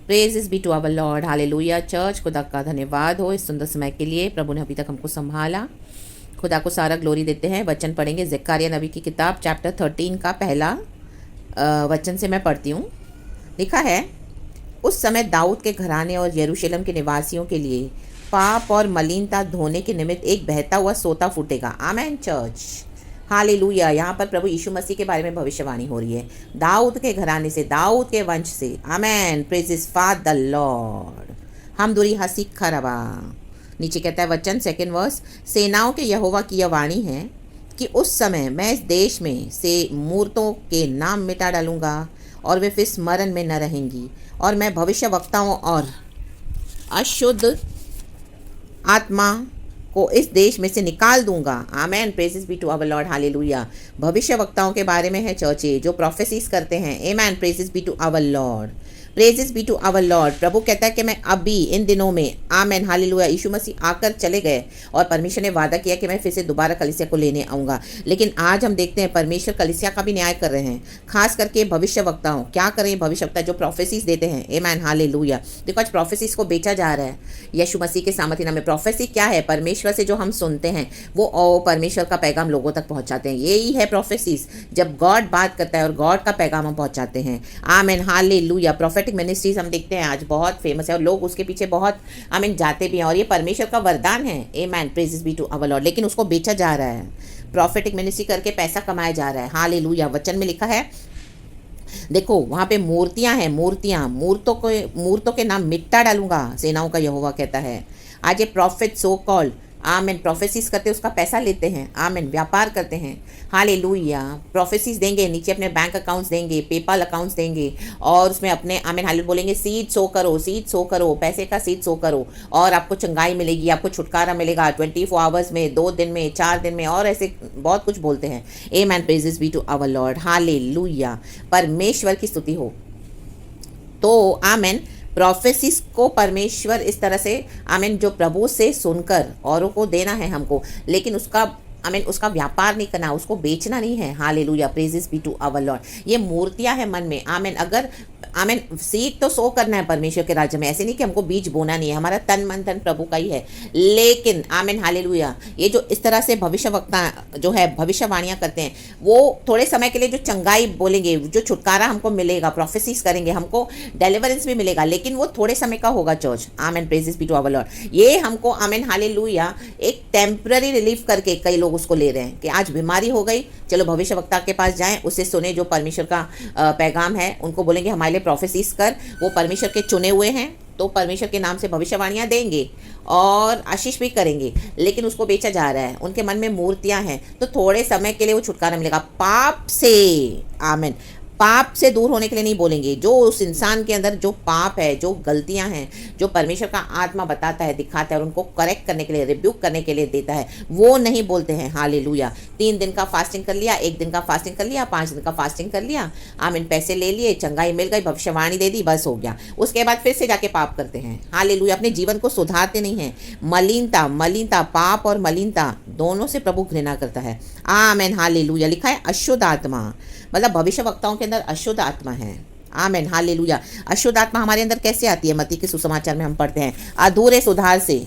Praises be to our Lord, hallelujah. Church, खुदा का धन्यवाद हो इस सुंदर समय के लिए। प्रभु ने अभी तक हमको संभाला, खुदा को सारा ग्लोरी देते हैं। वचन पढ़ेंगे ज़करिया नबी की किताब चैप्टर 13 का पहला वचन से मैं पढ़ती हूँ। लिखा है, उस समय दाऊद के घराने और यरूशलेम के निवासियों के लिए पाप और मलिनता धोने के निमित्त एक बहता हुआ सोता फूटेगा। आमेन चर्च, हालेलुया। यहाँ पर प्रभु यीशु मसीह के बारे में भविष्यवाणी हो रही है, दाऊद के घराने से, दाऊद के वंश से। आमेन, प्रेजेस फॉर द लॉर्ड। हम दूरी हसी खरबा। नीचे कहता है वचन, सेकंड वर्स, सेनाओं के यहोवा की यह वाणी है कि उस समय मैं इस देश में से मूर्तों के नाम मिटा डालूंगा और वे फिर स्मरण में न रहेंगी, और मैं भविष्य वक्ताओं और अशुद्ध आत्मा को इस देश में से निकाल दूंगा। Amen, praises be to our Lord, hallelujah. भविष्य वक्ताओं के बारे में है चर्चे जो प्रोफेसीज करते हैं। Amen, praises be to our lord, praises be to our lord. प्रभु कहता है कि मैं अभी इन दिनों में, आमेन, हालेलुया, यीशु मसीह आकर चले गए और परमेश्वर ने वादा किया कि मैं फिर से दोबारा कलीसिया को लेने आऊँगा। लेकिन आज हम देखते हैं परमेश्वर कलीसिया का भी न्याय कर रहे हैं, खास करके भविष्य वक्ताओं। क्या करें भविष्य वक्ता जो प्रोफेसीज देते हैं। आमेन, हालेलुया। देखो आज प्रोफेसीज को बेचा जा रहा है यीशु मसीह के सामर्थ्य नाम में। प्रोफेसी क्या है? परमेश्वर से जो हम सुनते हैं वो परमेश्वर का पैगाम लोगों तक पहुँचाते हैं। यही है प्रोफेसीज, जब गॉड बात करता है और गॉड का पैगाम हम पहुँचाते हैं। आमेन, हालेलुया। प्रोफेटिक मिनिस्ट्रीज हम देखते हैं आज बहुत फेमस है और लोग उसके पीछे बहुत आमीन जाते भी हैं, और ये परमेश्वर का वरदान है। Amen, praises be to our lord. लेकिन उसको बेचा जा रहा है, प्रोफेटिक मिनिस्ट्री करके पैसा कमाया जा रहा है। हालेलुया। वचन में लिखा है, देखो वहाँ पे मूर्तियाँ हैं, मूर्तों के नाम मिटा डालूंगा, सेनाओं का यहोवा कहता है। आज ये प्रॉफिट सो कॉल्ड, आमेन, प्रोफेसीज करते उसका पैसा लेते हैं। आमेन, व्यापार करते हैं। हालेलुया। प्रोफेसीज देंगे, नीचे अपने बैंक अकाउंट्स देंगे, पेपाल अकाउंट्स देंगे, और उसमें अपने आमेन हालेलुया बोलेंगे, सीड सो करो, सीड सो करो, पैसे का सीड सो करो और आपको चंगाई मिलेगी, आपको छुटकारा मिलेगा 24 आवर्स में, 2 दिन में, 4 दिन में, और ऐसे बहुत कुछ बोलते हैं। Amen, praises be to our Lord, hallelujah. परमेश्वर की स्तुति हो। तो आमेन, प्रोफेसीज को परमेश्वर इस तरह से आमीन जो प्रभु से सुनकर औरों को देना है हमको, लेकिन उसका आमीन उसका व्यापार नहीं करना, उसको बेचना नहीं है। Hallelujah, praises be to our Lord. ये मूर्तियां हैं मन में। आमीन, अगर आमीन सीड तो सो करना है परमेश्वर के राज्य में, ऐसे नहीं कि हमको बीज बोना नहीं है, हमारा तन मन धन प्रभु का ही है। लेकिन आमीन हालेलुया, ये जो इस तरह से भविष्य वक्ता जो है भविष्यवाणियाँ करते हैं, वो थोड़े समय के लिए जो चंगाई बोलेंगे, जो छुटकारा हमको मिलेगा, प्रोफेसीज करेंगे, हमको डिलीवरेंस भी मिलेगा, लेकिन वो थोड़े समय का होगा चर्च। आमीन, praises be to our Lord. ये हमको आमीन हालेलुया एक टेम्पररी रिलीफ करके कई लोग उसको ले रहे हैं कि आज बीमारी हो गई, चलो भविष्य वक्ता के पास जाएं, उससे सुने जो परमेश्वर का पैगाम है, उनको बोलेंगे हमारे लिए प्रोफेसीज कर। वो परमेश्वर के चुने हुए हैं तो परमेश्वर के नाम से भविष्यवाणियां देंगे और आशीष भी करेंगे, लेकिन उसको बेचा जा रहा है। उनके मन में मूर्तियां हैं, तो थोड़े समय के लिए वो छुटकारा मिलेगा पाप से। आमीन, पाप से दूर होने के लिए नहीं बोलेंगे। जो उस इंसान के अंदर जो पाप है, जो गलतियां हैं, जो परमेश्वर का आत्मा बताता है, दिखाता है और उनको करेक्ट करने के लिए, रिब्यूक करने के लिए देता है, वो नहीं बोलते हैं। हालेलुया। 3 दिन का फास्टिंग कर लिया, 1 दिन का फास्टिंग कर लिया, 5 दिन का फास्टिंग कर लिया, आमीन, पैसे ले लिए, चंगाई मिल गई, भविष्यवाणी दे दी, बस हो गया। उसके बाद फिर से जाके पाप करते हैं। हालेलुया। अपने जीवन को सुधारते नहीं हैं। मलिनता, पाप और मलिनता दोनों से प्रभु घृणा करता है। आमीन, हालेलुया। लिखा है अशुद्ध आत्मा, मतलब भविष्य वक्ताओं के अंदर अशुद्ध आत्मा है। आमीन, हालेलुया। अशुद्ध आत्मा हमारे अंदर कैसे आती है? मत्ती के सुसमाचार में हम पढ़ते हैं, अधूरे सुधार से,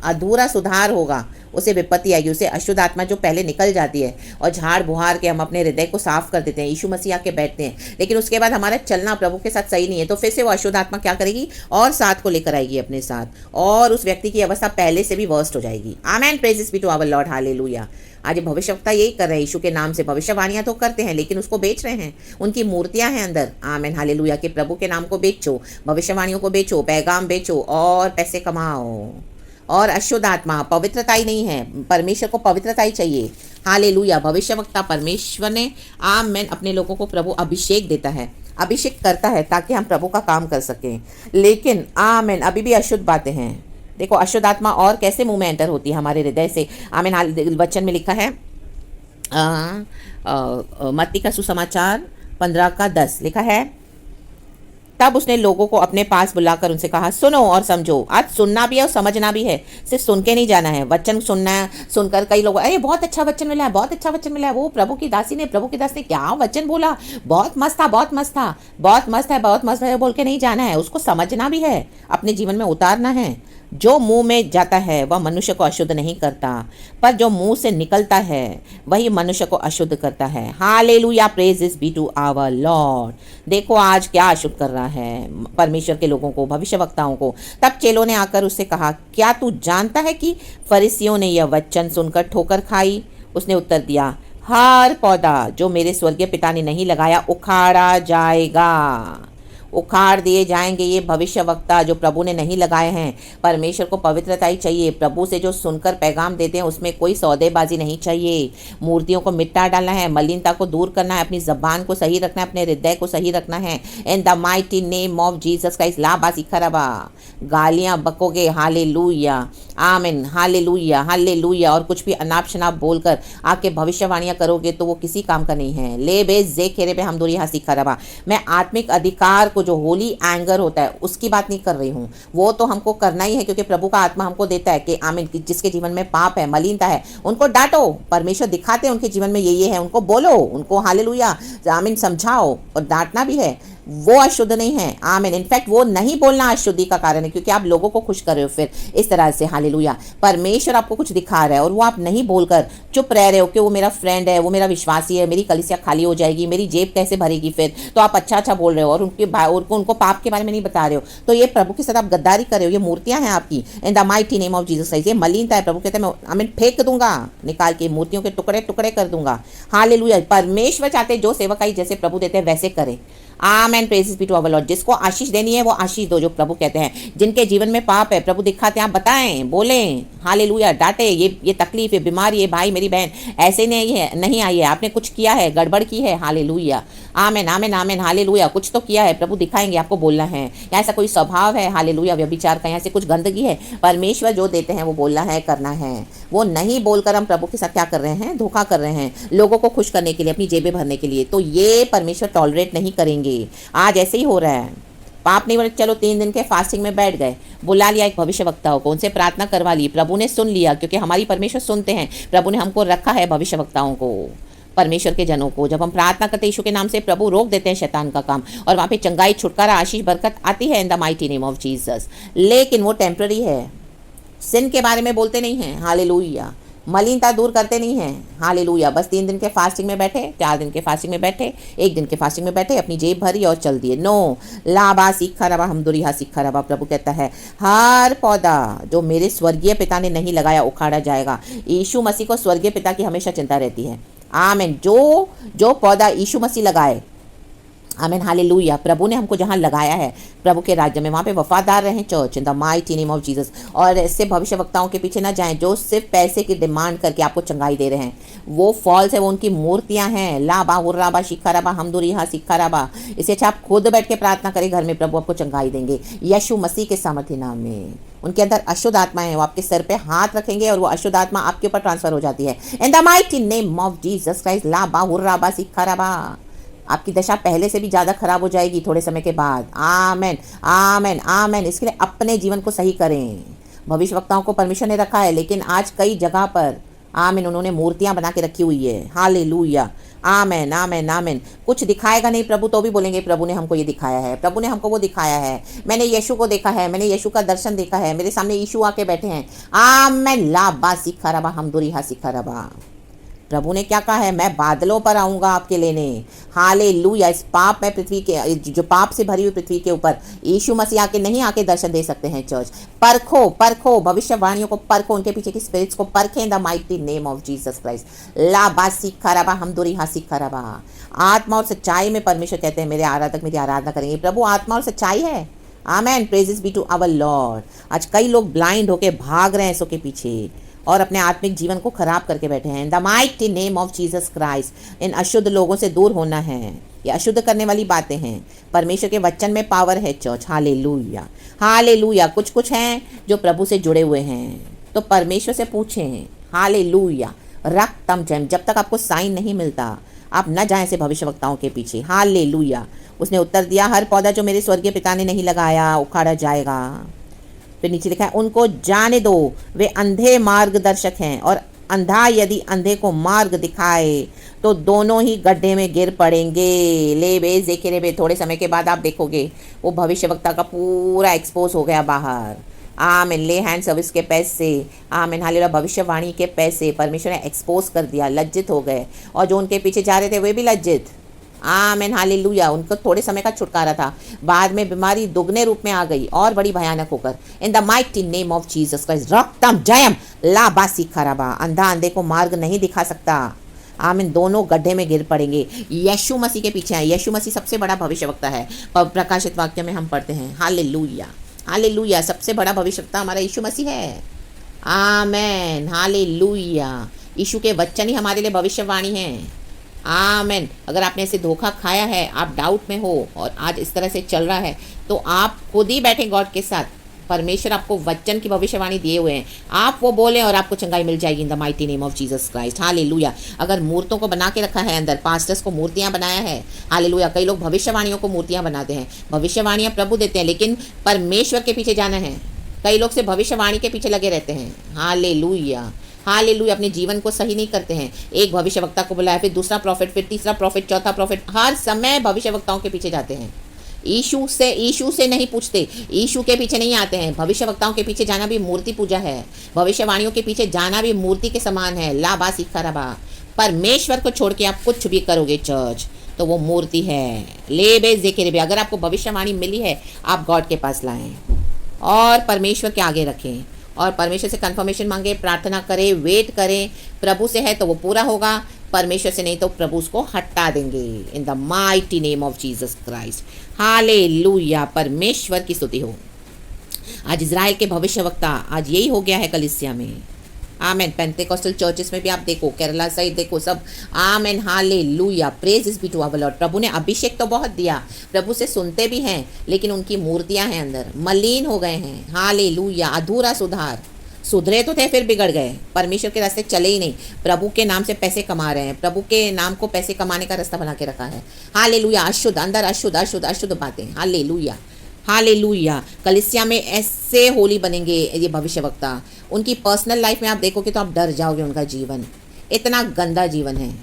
अधूरा सुधार होगा उसे विपत्ति आएगी। उसे अशुद्ध आत्मा जो पहले निकल जाती है और झाड़ बुहार के हम अपने हृदय को साफ कर देते हैं, यीशु मसीह आके बैठते हैं, लेकिन उसके बाद हमारा चलना प्रभु के साथ सही नहीं है, तो फिर से वो अशुद्ध आत्मा क्या करेगी? और साथ को लेकर आएगी अपने साथ, और उस व्यक्ति की अवस्था पहले से भी वर्स्ट हो जाएगी। आमीन, praises be to our Lord, hallelujah. आज भविष्यवक्ता यही कर रहे हैं, यीशु के नाम से भविष्यवाणियां तो करते हैं, लेकिन उसको बेच रहे हैं। उनकी मूर्तियां हैं अंदर। आमीन, हालेलुया। कि प्रभु के नाम को बेचो, भविष्यवाणियों को बेचो, पैगाम बेचो और पैसे कमाओ। और अशुद्ध आत्मा, पवित्रता ही नहीं है, परमेश्वर को पवित्रता ही चाहिए। हालेलुया। भविष्यवक्ता परमेश्वर ने आमीन अपने लोगों को प्रभु अभिषेक देता है, अभिषेक करता है ताकि हम प्रभु का काम कर सकें, लेकिन आमीन अभी भी अशुद्ध बातें हैं। देखो अशुद्ध आत्मा और कैसे मुंह में एंटर होती है? हमारे हृदय से। आमीन, वचन में लिखा है मत्ती का सुसमाचार 15 का 10 लिखा है, तब उसने लोगों को अपने पास बुलाकर उनसे कहा, सुनो और समझो। आज सुनना भी है और समझना भी है, सिर्फ सुन के नहीं जाना है। वचन सुनना है, सुनकर कई लोग, अरे बहुत अच्छा वचन मिला है, बहुत अच्छा वचन मिला है, वो प्रभु की दास ने क्या वचन बोला, बहुत मस्त था, बहुत मस्त था, बहुत मस्त है, बहुत मस्त है बोल के नहीं जाना है। उसको समझना भी है, अपने जीवन में उतारना है। जो मुंह में जाता है वह मनुष्य को अशुद्ध नहीं करता, पर जो मुंह से निकलता है वही मनुष्य को अशुद्ध करता है। Hallelujah, praises be to our Lord. देखो आज क्या अशुद्ध कर रहा है परमेश्वर के लोगों को, भविष्यवक्ताओं को। तब चेलों ने आकर उससे कहा, क्या तू जानता है कि फरीसियों ने यह वचन सुनकर ठोकर खाई? उसने उत्तर दिया, हर पौधा जो मेरे स्वर्गीय पिता ने नहीं लगाया उखाड़ा जाएगा। उखाड़ दिए जाएंगे ये भविष्यवक्ता जो प्रभु ने नहीं लगाए हैं। परमेश्वर को पवित्रता ही चाहिए। प्रभु से जो सुनकर पैगाम देते हैं उसमें कोई सौदेबाजी नहीं चाहिए। मूर्तियों को मिटा डालना है, मलिनता को दूर करना है, अपनी जबान को सही रखना है, अपने हृदय को सही रखना है। इन the mighty name of Jesus Christ. लाबा सिखरबा, गालियां बकोगे, हालेलुया, आमीन, हालेलुया, हालेलुया, और कुछ भी अनाप शनाप बोलकर आके भविष्यवाणियां करोगे तो वो किसी काम का नहीं है। ले बे जे खेरे पे हम दूरी हंसी खराबा। मैं आत्मिक अधिकार को, जो होली एंगर होता है, उसकी बात नहीं कर रही हूँ। वो तो हमको करना ही है क्योंकि प्रभु का आत्मा हमको देता है कि आमीन, जिसके जीवन में पाप है, मलिनता है, उनको डांटो। परमेश्वर दिखाते हैं उनके जीवन में ये है, उनको बोलो, उनको हालेलुया, आमीन समझाओ, और डांटना भी है। वो अशुद्ध नहीं है, आमीन। इनफैक्ट वो नहीं बोलना अशुद्धि का कारण है, क्योंकि आप लोगों को खुश कर रहे हो फिर इस तरह से। हालेलुया, परमेश्वर आपको कुछ दिखा रहा है और वो आप नहीं बोलकर चुप रह रहे हो कि वो मेरा फ्रेंड है, वो मेरा विश्वासी है, मेरी कलीसिया खाली हो जाएगी, मेरी जेब कैसे भरेगी फिर। तो आप अच्छा अच्छा बोल रहे हो और उनको पाप के बारे में नहीं बता रहे हो। तो ये प्रभु के साथ आप गद्दारी कर रहे हो। ये मूर्तियां हैं आपकी। इन the mighty name of Jesus Christ. ये मलिनता है। प्रभु कहते हैं, मैं आमीन फेंक दूंगा, निकाल के मूर्तियों के टुकड़े टुकड़े कर दूंगा। हालेलुया, परमेश्वर चाहते जो सेवकाई जैसे प्रभु देते हैं वैसे करें। Amen, praises be to our lord. जिसको आशीष देनी है वो आशीष दो, जो प्रभु कहते हैं। जिनके जीवन में पाप है प्रभु दिखाते हैं, आप बताएं, बोलें, हालेलुया, डांटे। ये तकलीफ, ये बीमारी, ये भाई मेरी बहन ऐसे नहीं आई है, आपने कुछ किया है, गड़बड़ की है। हालेलुया, आमेन, आमेन, आमेन, हालेलुया, कुछ तो किया है, प्रभु दिखाएंगे, आपको बोलना है। या ऐसा कोई स्वभाव है, हालेलुया, व्यभिचार का, यहाँ से कुछ गंदगी है, परमेश्वर जो देते हैं वो बोलना है, करना है। वो नहीं बोलकर हम प्रभु के साथ क्या कर रहे हैं, धोखा कर रहे हैं, लोगों को खुश करने के लिए, अपनी जेबें भरने के लिए। तो ये परमेश्वर टॉलरेट नहीं करेंगे। आज ऐसे ही हो रहा है। पाप नहीं बोले, चलो 3 दिन के फास्टिंग में बैठ गए, बुला लिया एक भविष्यवक्ताओं को, उनसे प्रार्थना करवा ली, प्रभु ने सुन लिया, क्योंकि हमारी परमेश्वर सुनते हैं। प्रभु ने हमको रखा है भविष्यवक्ताओं को, परमेश्वर के जनों को। जब हम प्रार्थना करते हैं यीशु के नाम से, प्रभु रोक देते हैं शैतान का काम, और वहाँ पे चंगाई, छुटकारा, आशीष, बरकत आती है इन the mighty name of Jesus. लेकिन वो टेम्पररी है। सिन के बारे में बोलते नहीं हैं, हालेलुया, मलिनता दूर करते नहीं हैं, हालेलुया। बस 3 दिन के फास्टिंग में बैठे, 4 दिन के फास्टिंग में बैठे, 1 दिन के फास्टिंग में बैठे, अपनी जेब भरी और चल दिए। नो, लाबा सीखा रबा हम दुरिहा सीखा रबा। प्रभु कहता है, हर पौधा जो मेरे स्वर्गीय पिता ने नहीं लगाया उखाड़ा जाएगा। यीशु मसीह को स्वर्गीय पिता की हमेशा चिंता रहती है। आमीन। जो पौधा यीशु मसीह लगाए, आमीन, हालेलुया, प्रभु ने हमको जहाँ लगाया है प्रभु के राज्य में, वहाँ पे वफादार रहें church in the mighty name of Jesus. और ऐसे भविष्यवक्ताओं के पीछे ना जाएं जो सिर्फ पैसे की डिमांड करके आपको चंगाई दे रहे हैं। वो फॉल्स है, वो उनकी मूर्तियाँ हैं। लाबा हुर्राबा शिखाराबा हमदुरिहा सिखाराबा। इससे अच्छा आप खुद बैठ के प्रार्थना करें घर में, प्रभु आपको चंगाई देंगे यीशु मसीह के सामर्थ्य नाम में। उनके अंदर अशुद्ध आत्माएं हैं, वो आपके सर पे हाथ रखेंगे और वो अशुद्ध आत्मा आपके ऊपर ट्रांसफर हो जाती है इन the mighty name of Jesus Christ. लाबा हुर्राबा सिखाराबा। आपकी दशा पहले से भी ज़्यादा खराब हो जाएगी थोड़े समय के बाद। आमेन, आमेन, आमेन। इसके लिए अपने जीवन को सही करें। भविष्यवक्ताओं को परमिशन ने रखा है, लेकिन आज कई जगह पर आमेन उन्होंने मूर्तियां बना के रखी हुई है। हालेलुया, आमेन, आमेन, आमेन। कुछ दिखाएगा नहीं प्रभु तो भी बोलेंगे प्रभु ने हमको ये दिखाया है, प्रभु ने हमको वो दिखाया है, मैंने यीशु को देखा है, मैंने यीशु का दर्शन देखा है, मेरे सामने यीशु आके बैठे हैं। आमेन, लाबा सिखा रबा हम दुरिहा सिखा रबा। प्रभु ने क्या कहा है, मैं बादलों पर आऊंगा आपके लेने। हालेलुया। इस पाप में पृथ्वी के, जो पाप से भरी हुई पृथ्वी के ऊपर यीशु मसीह आके नहीं आके दर्शन दे सकते हैं। चर्च परखो, परखो, भविष्यवाणियों को परखो, उनके पीछे की स्पिरिट्स को परखें in the mighty name of Jesus Christ. लाबा सिखाराबा हम दुरिहा सिखाराबा। आत्मा और सच्चाई में परमेश्वर कहते हैं मेरे आराधक मेरी आराधना करेंगे। प्रभु आत्मा और सच्चाई है। Amen, praises be to our lord. आज कई लोग ब्लाइंड होके भाग रहे हैं इसके पीछे और अपने आत्मिक जीवन को खराब करके बैठे हैं। In the mighty name of Jesus Christ. इन अशुद्ध लोगों से दूर होना है। ये अशुद्ध करने वाली बातें हैं। परमेश्वर के वचन में पावर है चर्च। Hallelujah, hallelujah. कुछ हैं जो प्रभु से जुड़े हुए हैं, तो परमेश्वर से पूछें। हालेलुया। रक्त तम जब तक आपको साइन नहीं मिलता आप न जाएं ऐसे भविष्यवक्ताओं के पीछे। हालेलुया। उसने उत्तर दिया, हर पौधा जो मेरे स्वर्गीय पिता ने नहीं लगाया उखाड़ा जाएगा। फिर नीचे लिखा है, उनको जाने दो, वे अंधे मार्गदर्शक हैं, और अंधा यदि अंधे को मार्ग दिखाए तो दोनों ही गड्ढे में गिर पड़ेंगे। ले बे देखे रे बे, थोड़े समय के बाद आप देखोगे वो भविष्यवक्ता का पूरा एक्सपोज हो गया बाहर। आमीन। ले हैंड सर्विस के पैसे, आमीन हालेलुया, भविष्यवाणी के पैसे परमेश्वर ने एक्सपोज कर दिया, लज्जित हो गए, और जो उनके पीछे जा रहे थे वे भी लज्जित। आमीन हालेलुया। उनको थोड़े समय का छुटकारा था, बाद में बीमारी दुगने रूप में आ गई और बड़ी भयानक होकर। In the mighty name of Jesus Christ, रक्तम जयम ला बासी खराबा। अंधा अंधे को मार्ग नहीं दिखा सकता। आमीन। दोनों गड्ढे में गिर पड़ेंगे। यीशु मसीह के पीछे हैं। यीशु मसीह सबसे बड़ा भविष्यवक्ता है। प्रकाशित वाक्य में हम पढ़ते हैं, हालेलुया हालेलुया, सबसे बड़ा भविष्यवक्ता हमारा यीशु मसीह है। आमीन हालेलुया। यीशु के वचन ही हमारे लिए भविष्यवाणी है। आमीन। अगर आपने ऐसे धोखा खाया है, आप डाउट में हो और आज इस तरह से चल रहा है, तो आप खुद ही बैठे गॉड के साथ। परमेश्वर आपको वचन की भविष्यवाणी दिए हुए हैं, आप वो बोलें और आपको चंगाई मिल जाएगी इन the mighty name of Jesus Christ. Hallelujah. अगर मूर्तों को बना के रखा है अंदर, पास्टर्स को मूर्तियां बनाया है, हालेलुया। कई लोग भविष्यवाणियों को मूर्तियां बनाते हैं। भविष्यवाणियां प्रभु देते हैं, लेकिन परमेश्वर के पीछे जाना है। कई लोग से भविष्यवाणी के पीछे लगे रहते हैं। Hallelujah hallelujah. अपने जीवन को सही नहीं करते हैं। एक भविष्यवक्ता को बुलाया, फिर दूसरा प्रॉफिट, फिर तीसरा प्रॉफिट, चौथा प्रॉफिट, हर समय भविष्यवक्ताओं के पीछे जाते हैं। यीशु से नहीं पूछते, यीशु के पीछे नहीं आते हैं। भविष्यवक्ताओं के पीछे जाना भी मूर्ति पूजा है। भविष्यवाणियों के पीछे जाना भी मूर्ति के समान है। लाबा सिखाराबा। परमेश्वर को छोड़ के आप कुछ भी करोगे चर्च, तो वो मूर्ति है। ले बे जेके बे। अगर आपको भविष्यवाणी मिली है, आप गॉड के पास लाएं और परमेश्वर के आगे रखें और परमेश्वर से कंफर्मेशन मांगे, प्रार्थना करें, वेट करें। प्रभु से है तो वो पूरा होगा, परमेश्वर से नहीं तो प्रभु उसको हटा देंगे। इन the mighty name of Jesus Christ. Hallelujah. परमेश्वर की स्तुति हो। आज इजराइल के भविष्यवक्ता, आज यही हो गया है कलीसिया में। आमेन। पेंटेकोस्टल चर्चेस में भी आप देखो, केरला साइड देखो, सब amen hallelujah. Praise is be to our lord. प्रभु ने अभिषेक तो बहुत दिया, प्रभु से सुनते भी हैं, लेकिन उनकी मूर्तियां हैं अंदर, मलिन हो गए हैं। हालेलुया। अधूरा सुधार। सुधरे तो थे फिर बिगड़ गए, परमेश्वर के रास्ते चले ही नहीं। प्रभु के नाम से पैसे कमा रहे हैं, प्रभु के नाम को पैसे कमाने का रास्ता बना के रखा है। हालेलुया। अशुद्ध, अंदर अशुद्ध अशुद्ध अशुद्ध बातें। Hallelujah hallelujah. कलीसिया में ऐसे होली बनेंगे ये भविष्यवक्ता। उनकी पर्सनल लाइफ में आप देखोगे तो आप डर जाओगे। उनका जीवन इतना गंदा जीवन है,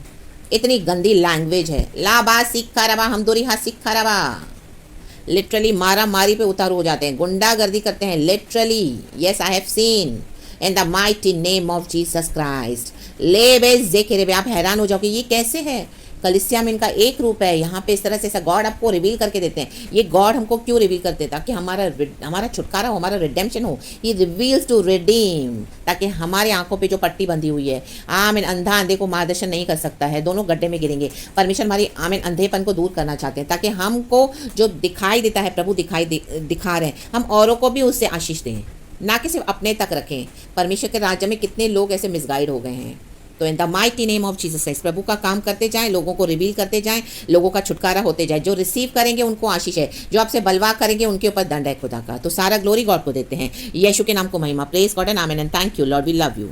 इतनी गंदी लैंग्वेज है। लाबा सिक्खा रबा, हम दोरी हाथ सिक्खा रबा। लिटरली मारा मारी पे उतारू हो जाते हैं, गुंडागर्दी करते हैं। Literally yes, I have seen in the mighty name of Jesus Christ. ले बेस देखे रे, आप हैरान हो जाओगे ये कैसे है। कलीसिया में इनका एक रूप है, यहाँ पे इस तरह से ऐसा गॉड आपको रिवील करके देते हैं। ये गॉड हमको क्यों रिवील करते हैं? ताकि हमारा छुटकारा हो, हमारा रिडेम्पशन हो। ही रिवील्स टू रिडीम, ताकि हमारे आंखों पे जो पट्टी बंधी हुई है, आमीन, अंधा अंधे को मार्गदर्शन नहीं कर सकता है, दोनों गड्ढे में गिरेंगे। परमेश्वर हमारी आमीन अंधेपन को दूर करना चाहते हैं, ताकि हमको जो दिखाई देता है प्रभु दिखा रहे हैं, हम औरों को भी उससे आशीष दें, ना कि सिर्फ अपने तक रखें। परमेश्वर के राज्य में कितने लोग ऐसे मिसगाइड हो गए हैं। तो in the mighty name of Jesus Christ प्रभु का काम करते जाएं, लोगों को रिवील करते जाएं, लोगों का छुटकारा होते जाए। जो रिसीव करेंगे उनको आशीष है, जो आपसे बलवा करेंगे उनके ऊपर दंड है खुदा का। तो सारा ग्लोरी गॉड को देते हैं। यीशु के नाम को महिमा। Praise God and amen and thank you Lord, we love you.